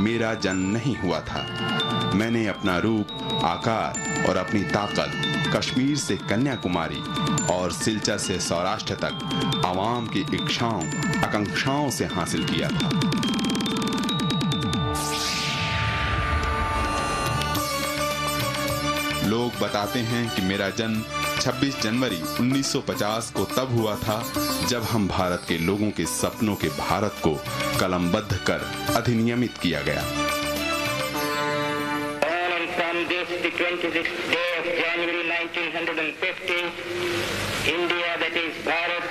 मेरा जन्म नहीं हुआ था। मैंने अपना रूप, आकार और अपनी ताकत कश्मीर से कन्याकुमारी और सिलचर से सौराष्ट्र तक आवाम की इच्छाओं, आकांक्षाओं से हासिल किया था। लोग बताते हैं कि मेरा जन्म 26 जनवरी 1950 को तब हुआ था जब हम भारत के लोगों के सपनों के भारत को कलमबद्ध कर अधिनियमित किया गया। The 26th day of January 1950, India, that is Bharat,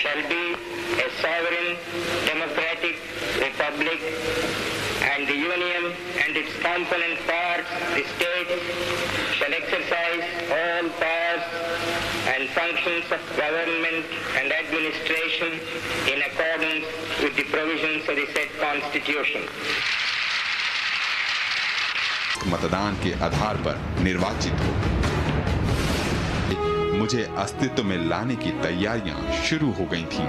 shall be a sovereign, democratic republic, and the Union and its component parts, the states, shall exercise all powers and functions of government and administration in accordance with the provisions of the said Constitution. मतदान के आधार पर निर्वाचित हो, मुझे अस्तित्व में लाने की तैयारियां शुरू हो गई थीं।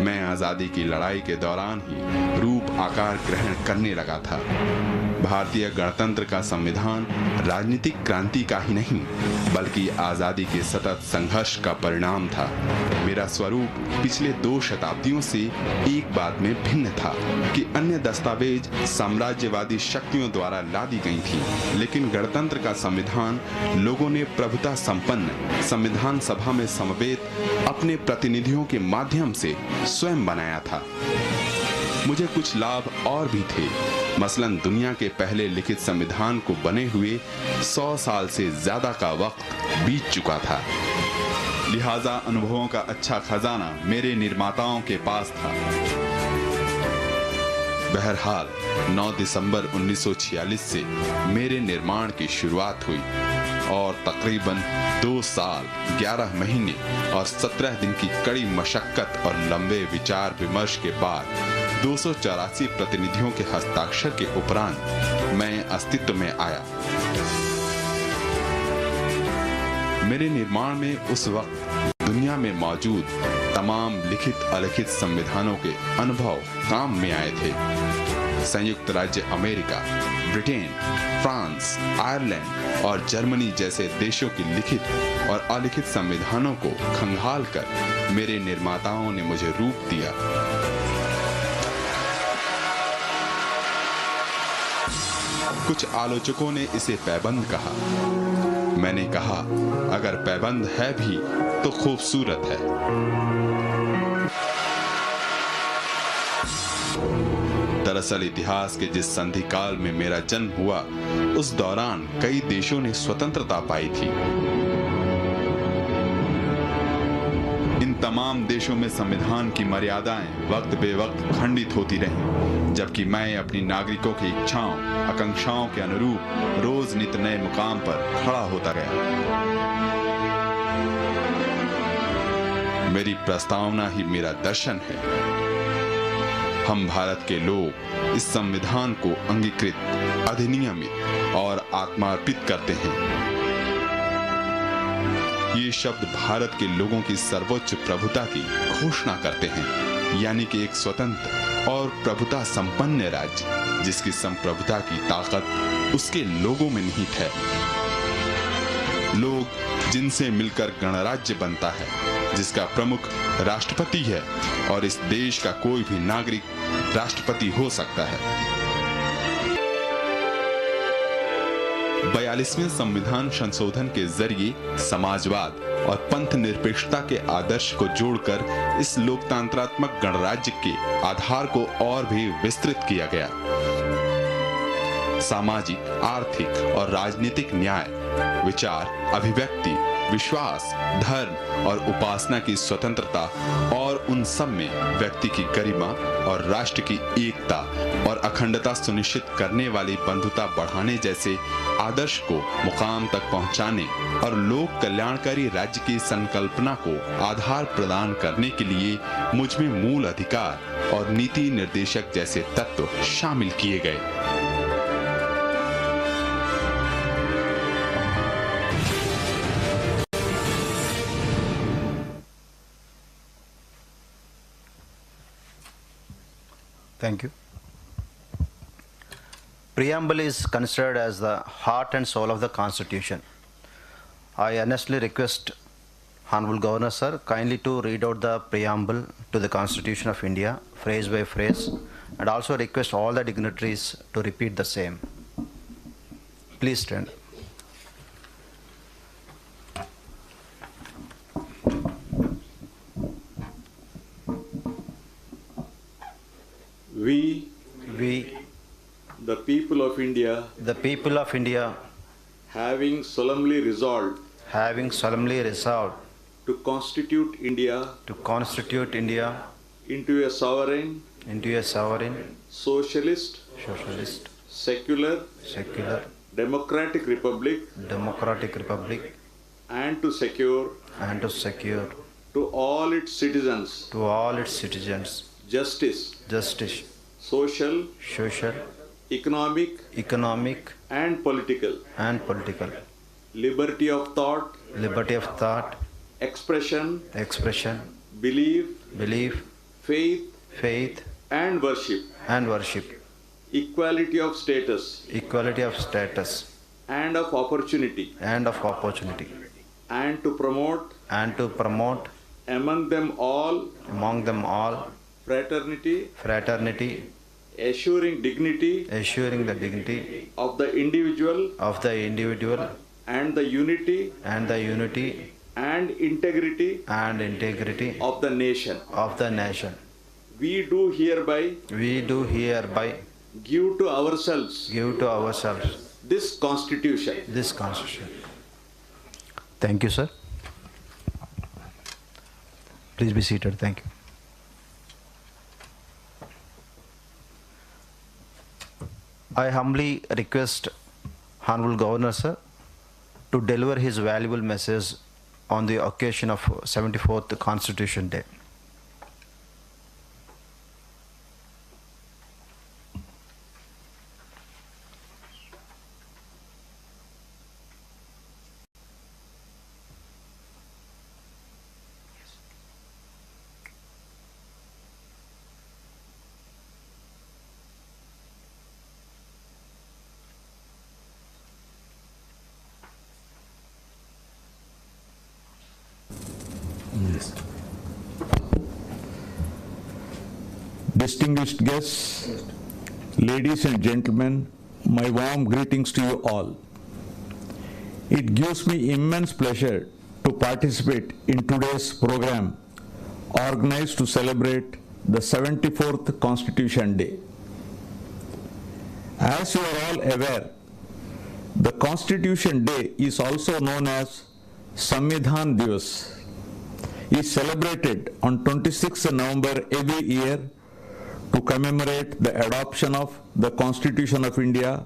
मैं आजादी की लड़ाई के दौरान ही रूप आकार ग्रहण करने लगा था। भारतीय गणतंत्र का संविधान राजनीतिक क्रांति का ही नहीं बल्कि आजादी के सतत संघर्ष का परिणाम था। मेरा स्वरूप पिछले 2 शताब्दियों से एक बात में भिन्न था कि अन्य दस्तावेज साम्राज्यवादी शक्तियों द्वारा लादी गई थी, लेकिन गणतंत्र का संविधान लोगों ने प्रभुता संपन्न संविधान सभा में समवेत अपने प्रतिनिधियों के माध्यम से स्वयं बनाया था। मुझे कुछ लाभ और भी थे। मसलन दुनिया के पहले लिखित संविधान को बने हुए 100 साल से ज्यादा का वक्त बीत चुका था, लिहाजा अनुभवों का अच्छा खजाना मेरे निर्माताओं के पास था। बहरहाल 9 दिसंबर 1946 से मेरे निर्माण की शुरुआत हुई और तकरीबन 2 साल 11 महीने और 17 दिन की कड़ी मशक्कत और लंबे विचार विमर्श के बाद 284 प्रतिनिधियों के हस्ताक्षर के उपरांत मैं अस्तित्व में आया। मेरे निर्माण में उस वक्त दुनिया में मौजूद तमाम लिखित अलिखित संविधानों के अनुभव काम में आए थे। संयुक्त राज्य अमेरिका, ब्रिटेन, फ्रांस, आयरलैंड और जर्मनी जैसे देशों की लिखित और अलिखित संविधानों को खंगाल कर मेरे निर्माताओं ने मुझे रूप दिया। कुछ आलोचकों ने इसे पैबंद कहा। मैंने कहा, अगर पैबंद है भी तो खूबसूरत है। दरअसल इतिहास के जिस संधि काल में मेरा जन्म हुआ, उस दौरान कई देशों ने स्वतंत्रता पाई थी। इन तमाम देशों में संविधान की मर्यादाएं वक्त बेवक्त खंडित होती रहीं, जबकि मैं अपनी नागरिकों की इच्छाओं, आकांक्षाओं के अनुरूप रोज नित नए मुकाम पर खड़ा होता गया। मेरी प्रस्तावना ही मेरा दर्शन है। हम भारत के लोग इस संविधान को अंगीकृत, अधिनियमित और आत्मार्पित करते हैं। ये शब्द भारत के लोगों की सर्वोच्च प्रभुता की घोषणा करते हैं, यानी कि एक स्वतंत्र और प्रभुता संपन्न राज्य जिसकी संप्रभुता की ताकत उसके लोगों में निहित है। लोग जिनसे मिलकर गणराज्य बनता है, जिसका प्रमुख राष्ट्रपति है और इस देश का कोई भी नागरिक राष्ट्रपति हो सकता है। 42वें संविधान संशोधन के जरिए समाजवाद और पंथ निरपेक्षता के आदर्श को जोड़कर इस लोकतंत्रात्मक गणराज्य के आधार को और भी विस्तृत किया गया। सामाजिक, आर्थिक और राजनीतिक न्याय, विचार, अभिव्यक्ति, विश्वास, धर्म और उपासना की स्वतंत्रता और उन सब में व्यक्ति की गरिमा और राष्ट्र की एकता और अखंडता सुनिश्चित करने वाली बंधुता बढ़ाने जैसे आदर्श को मुकाम तक पहुंचाने और लोक कल्याणकारी राज्य की संकल्पना को आधार प्रदान करने के लिए मुझ में मूल अधिकार और नीति निर्देशक जैसे तत्व शामिल किए गए। Thank you. Preamble is considered as the heart and soul of the Constitution. I earnestly request Honorable Governor Sir kindly to read out the preamble to the Constitution of India, phrase by phrase, and also request all the dignitaries to repeat the same. Please stand. We, the people of India, having solemnly resolved to constitute India into a sovereign, socialist, secular, democratic republic, and to secure to all its citizens justice, social, economic, and political, liberty of thought, expression, belief, faith, and worship, equality of status, and of opportunity, and to promote among them all fraternity, assuring dignity of the individual and the unity and integrity of the nation. We do hereby give to ourselves this Constitution. Thank you, sir. Please be seated. Thank you. I humbly request Honorable Governor Sir to deliver his valuable message on the occasion of 74th Constitution Day. Distinguished guests, ladies and gentlemen, my warm greetings to you all. It gives me immense pleasure to participate in today's program organized to celebrate the 74th Constitution Day. As you are all aware, the Constitution Day is also known as Samvidhan Divas. Is celebrated on 26th November every year to commemorate the adoption of the Constitution of India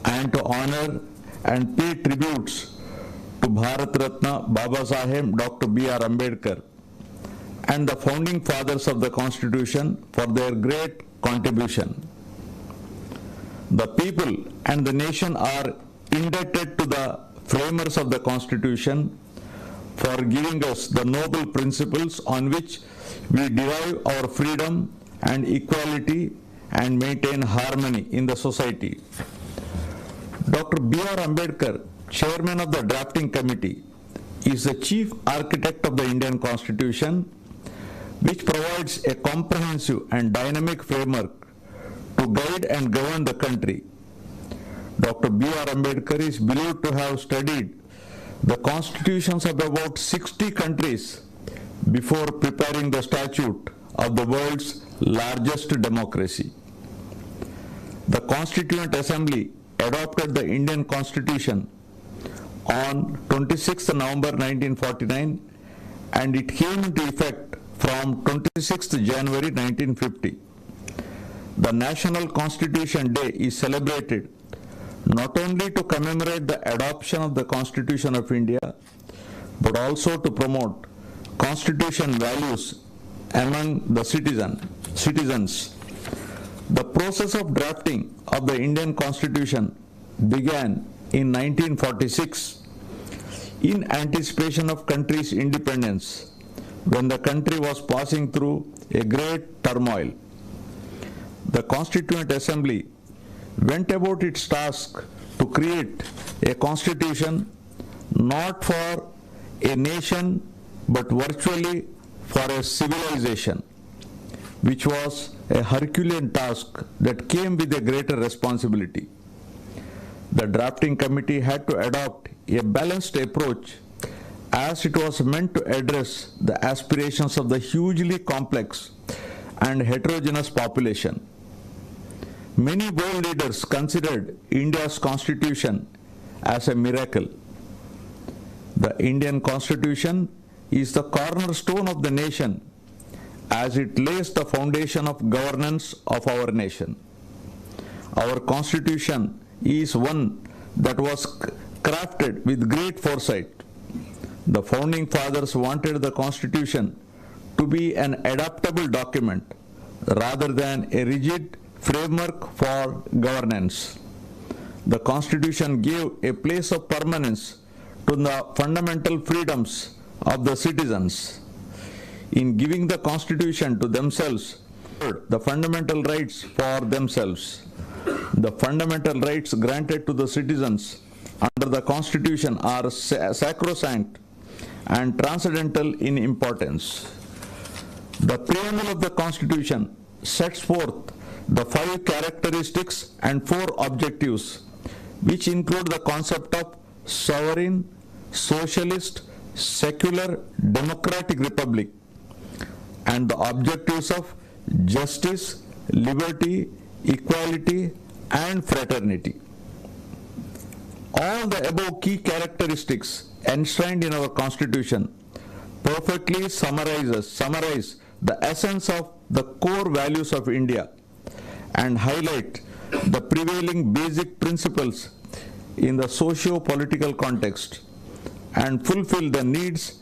and to honor and pay tributes to Bharat Ratna Baba Saheb Dr. B.R. Ambedkar and the founding fathers of the Constitution for their great contribution. The people and the nation are indebted to the framers of the Constitution for giving us the noble principles on which we derive our freedom and equality and maintain harmony in the society. Dr. B.R. Ambedkar, Chairman of the Drafting Committee, is the Chief Architect of the Indian Constitution, which provides a comprehensive and dynamic framework to guide and govern the country. Dr. B.R. Ambedkar is believed to have studied the constitutions of about 60 countries before preparing the statute of the world's largest democracy. The Constituent Assembly adopted the Indian Constitution on 26th November 1949 and it came into effect from 26th January 1950. The National Constitution Day is celebrated not only to commemorate the adoption of the Constitution of India, but also to promote Constitution values among the citizens. The process of drafting of the Indian Constitution began in 1946 in anticipation of country's independence when the country was passing through a great turmoil. the Constituent Assembly went about its task to create a constitution not for a nation but virtually for a civilization, which was a Herculean task that came with a greater responsibility. The drafting committee had to adopt a balanced approach as it was meant to address the aspirations of the hugely complex and heterogeneous population. Many world leaders considered India's constitution as a miracle. The Indian constitution is the cornerstone of the nation as it lays the foundation of governance of our nation. Our constitution is one that was crafted with great foresight. The founding fathers wanted the constitution to be an adaptable document rather than a rigid framework for governance. The constitution gave a place of permanence to the fundamental freedoms of the citizens. In giving the constitution to themselves, the fundamental rights for themselves. The fundamental rights granted to the citizens under the constitution are sacrosanct and transcendental in importance. The preamble of the constitution sets forth the 5 characteristics and 4 objectives, which include the concept of sovereign, socialist, secular, democratic republic, and the objectives of justice, liberty, equality, and fraternity. All the above key characteristics enshrined in our constitution perfectly summarize the essence of the core values of India and highlight the prevailing basic principles in the socio-political context and fulfill the needs